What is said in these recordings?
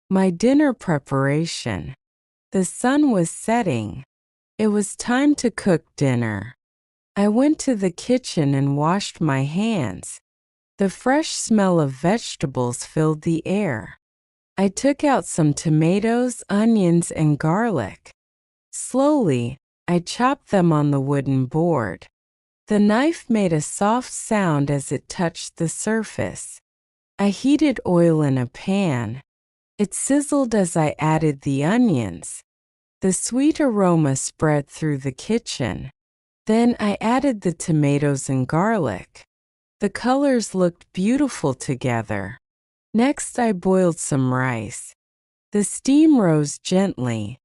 My dinner preparation. The sun was setting. It was time to cook dinner. I went to the kitchen and washed my hands. The fresh smell of vegetables filled the air. I took out some tomatoes, onions, and garlic. Slowly, I chopped them on the wooden board. The knife made a soft sound as it touched the surface. I heated oil in a pan. It sizzled as I added the onions. The sweet aroma spread through the kitchen. Then I added the tomatoes and garlic. The colors looked beautiful together. Next, I boiled some rice. The steam rose gently.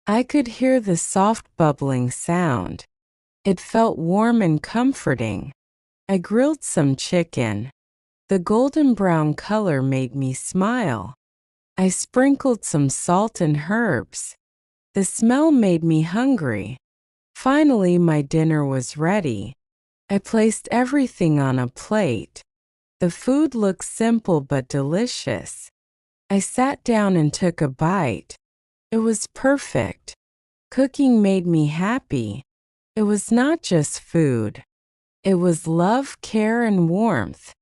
I could hear the soft bubbling sound. It felt warm and comforting. I grilled some chicken. The golden brown color made me smile. I sprinkled some salt and herbs. The smell made me hungry. Finally, my dinner was ready. I placed everything on a plate. The food looked simple but delicious. I sat down and took a bite. It was perfect. Cooking made me happy. It was not just food. It was love, care, and warmth.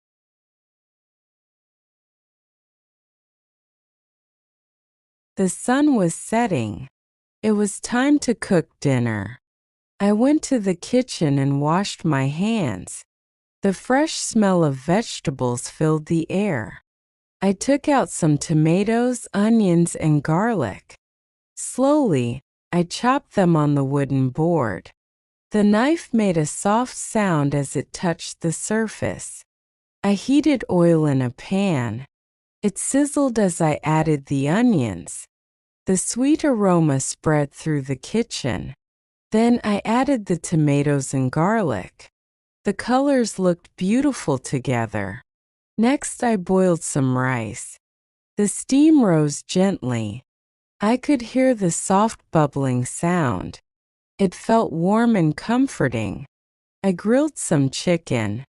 The sun was setting. It was time to cook dinner. I went to the kitchen and washed my hands. The fresh smell of vegetables filled the air. I took out some tomatoes, onions, and garlic. Slowly, I chopped them on the wooden board. The knife made a soft sound as it touched the surface. I heated oil in a pan. It sizzled as I added the onions. The sweet aroma spread through the kitchen. Then I added the tomatoes and garlic. The colors looked beautiful together. Next, I boiled some rice. The steam rose gently. I could hear the soft bubbling sound. It felt warm and comforting. I grilled some chicken.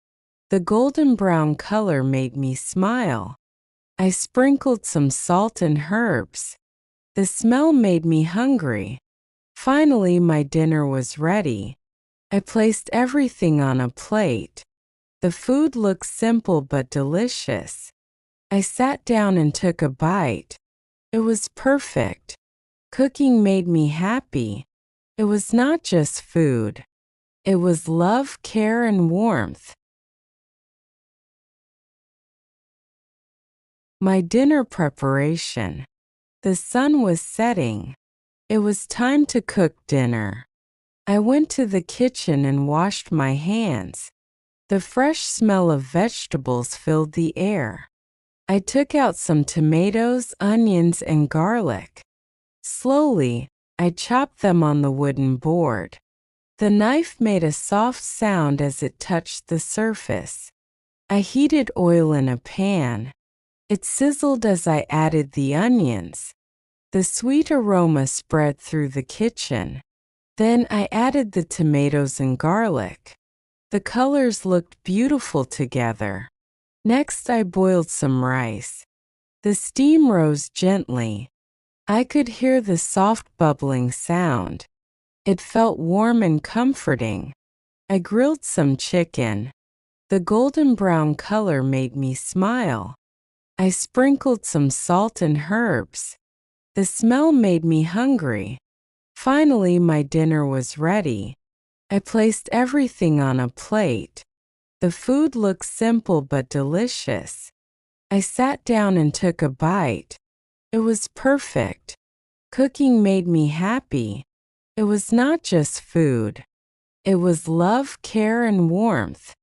The golden brown color made me smile. I sprinkled some salt and herbs. The smell made me hungry. Finally, my dinner was ready. I placed everything on a plate. The food looked simple but delicious. I sat down and took a bite. It was perfect. Cooking made me happy. It was not just food. It was love, care, and warmth. My dinner preparation. The sun was setting. It was time to cook dinner. I went to the kitchen and washed my hands. The fresh smell of vegetables filled the air. I took out some tomatoes, onions, and garlic. Slowly, I chopped them on the wooden board. The knife made a soft sound as it touched the surface. I heated oil in a pan. It sizzled as I added the onions. The sweet aroma spread through the kitchen. Then I added the tomatoes and garlic. The colors looked beautiful together. Next, I boiled some rice. The steam rose gently. I could hear the soft bubbling sound. It felt warm and comforting. I grilled some chicken. The golden brown color made me smile. I sprinkled some salt and herbs. The smell made me hungry. Finally, my dinner was ready. I placed everything on a plate. The food looked simple but delicious. I sat down and took a bite. It was perfect. Cooking made me happy. It was not just food. It was love, care, and warmth.